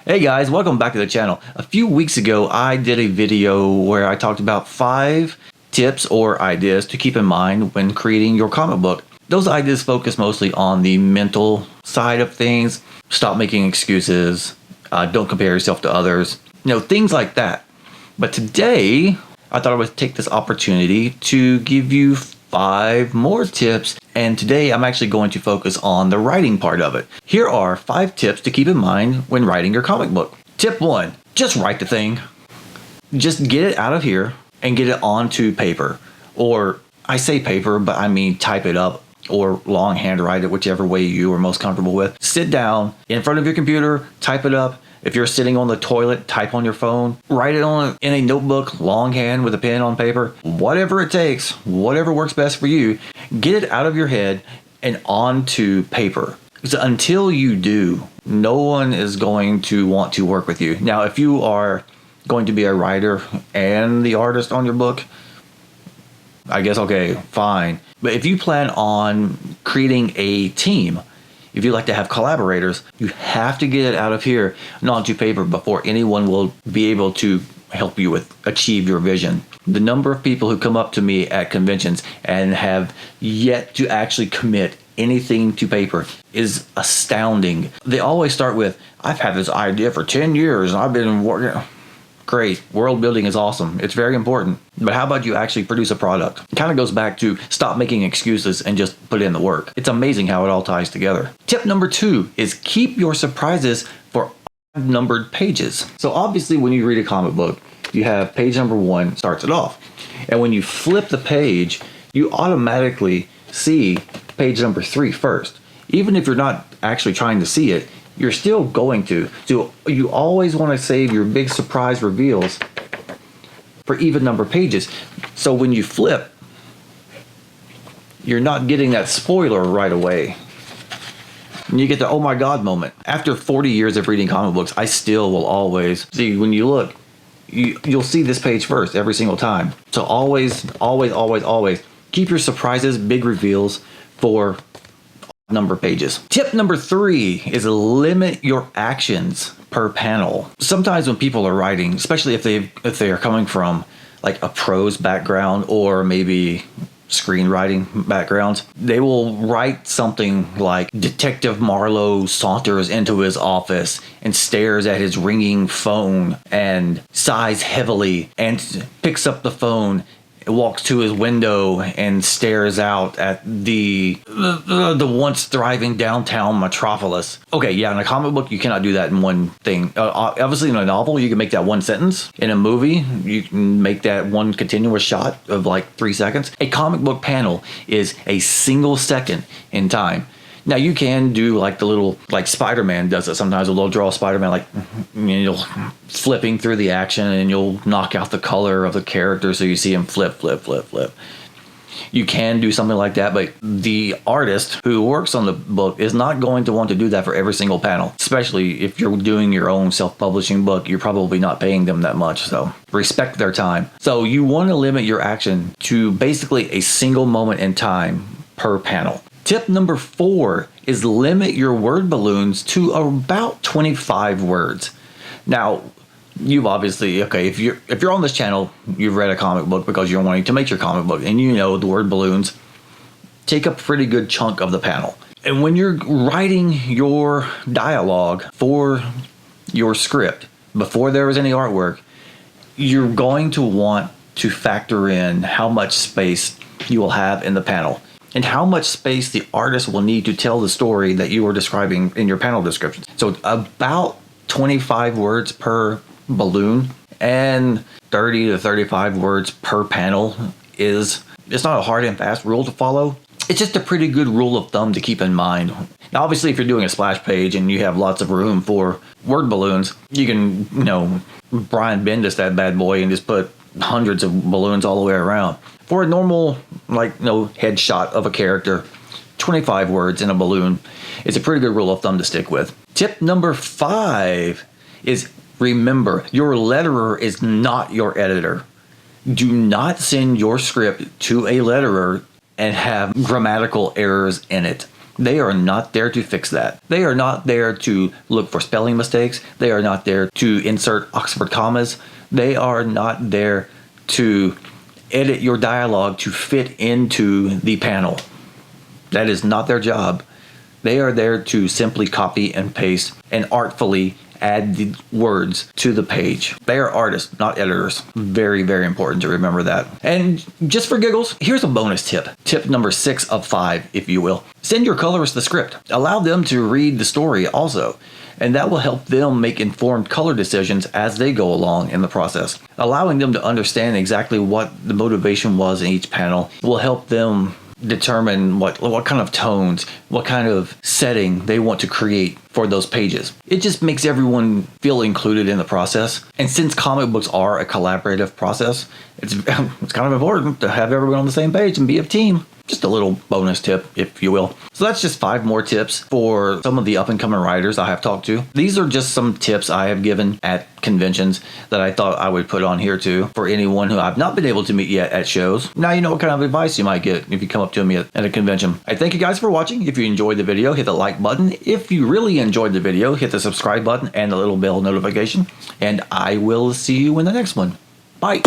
Hey guys, welcome back to the channel. A few weeks ago, I did a video where I talked about 5 tips or ideas to keep in mind when creating your comic book. Those ideas focus mostly on the mental side of things. Stop making excuses. Don't compare yourself to others. Things like that. But today, I thought I would take this opportunity to give you 5 more tips, and today I'm actually going to focus on the writing part of it. Here are 5 tips to keep in mind when writing your comic book. Tip 1, just write the thing. Just get it out of here and get it onto paper. Or I say paper, but I mean type it up or longhand write it, whichever way you are most comfortable with. Sit down in front of your computer, type it up. If you're sitting on the toilet, type on your phone, write it in a notebook, longhand with a pen on paper, whatever it takes, whatever works best for you, get it out of your head and onto paper. So until you do, no one is going to want to work with you. Now, if you are going to be a writer and the artist on your book, I guess, okay, fine. But if you plan on creating a team, if you like to have collaborators, you have to get it out of here and onto paper before anyone will be able to help you achieve your vision. The number of people who come up to me at conventions and have yet to actually commit anything to paper is astounding. They always start with, I've had this idea for 10 years and I've been working. Great. World building is awesome. It's very important. But how about you actually produce a product? It kind of goes back to stop making excuses and just put in the work. It's amazing how it all ties together. Tip number 2 is keep your surprises for odd-numbered pages. So obviously when you read a comic book, you have page number 1 starts it off. And when you flip the page, you automatically see page number 3 first. Even if you're not actually trying to see it, you're still going to. So you always want to save your big surprise reveals for even number pages. So when you flip, you're not getting that spoiler right away. And you get the oh my god moment. After 40 years of reading comic books, I still will always see, when you look, you'll see this page first every single time. So always keep your surprises, big reveals for number pages. Tip number 3 is limit your actions per panel. Sometimes when people are writing, especially if they are coming from like a prose background or maybe screenwriting backgrounds, they will write something like Detective Marlowe saunters into his office and stares at his ringing phone and sighs heavily and picks up the phone, walks to his window and stares out at the once thriving downtown metropolis. Okay, yeah, in a comic book, you cannot do that in one thing. Obviously, in a novel, you can make that one sentence. In a movie, you can make that one continuous shot of like 3 seconds. A comic book panel is a single second in time. Now you can do like the little, like Spider-Man does it sometimes. They'll draw Spider-Man like, you'll flipping through the action and you'll knock out the color of the character so you see him flip. You can do something like that, but the artist who works on the book is not going to want to do that for every single panel. Especially if you're doing your own self-publishing book, you're probably not paying them that much, so respect their time. So you want to limit your action to basically a single moment in time per panel. Tip number 4 is limit your word balloons to about 25 words. Now, you've obviously, okay, if you're on this channel, you've read a comic book because you're wanting to make your comic book, and you know the word balloons take a pretty good chunk of the panel. And when you're writing your dialogue for your script, before there is any artwork, you're going to want to factor in how much space you will have in the panel and how much space the artist will need to tell the story that you are describing in your panel description. So about 25 words per balloon and 30 to 35 words per panel it's not a hard and fast rule to follow. It's just a pretty good rule of thumb to keep in mind. Now, obviously, if you're doing a splash page and you have lots of room for word balloons, you can, Brian Bendis that bad boy and just put hundreds of balloons all the way around. For a normal, headshot of a character, 25 words in a balloon is a pretty good rule of thumb to stick with. Tip number 5 is remember, your letterer is not your editor. Do not send your script to a letterer and have grammatical errors in it. They are not there to fix that. They are not there to look for spelling mistakes. They are not there to insert Oxford commas. They are not there to edit your dialogue to fit into the panel. That is not their job. They are there to simply copy and paste and artfully add the words to the page. They are artists, not editors. Very, very important to remember that. And just for giggles, here's a bonus tip. Tip number 6 of 5, if you will. Send your colorist the script. Allow them to read the story also. And that will help them make informed color decisions as they go along in the process. Allowing them to understand exactly what the motivation was in each panel will help them determine what kind of tones, what kind of setting they want to create for those pages. It just makes everyone feel included in the process. And since comic books are a collaborative process, it's kind of important to have everyone on the same page and be a team. Just a little bonus tip, if you will. So that's just 5 more tips for some of the up-and-coming writers I have talked to. These are just some tips I have given at conventions that I thought I would put on here too for anyone who I've not been able to meet yet at shows. Now you know what kind of advice you might get if you come up to me at a convention. I thank you guys for watching. If you enjoyed the video, hit the like button. If you really enjoyed the video, hit the subscribe button and the little bell notification. And I will see you in the next one. Bye.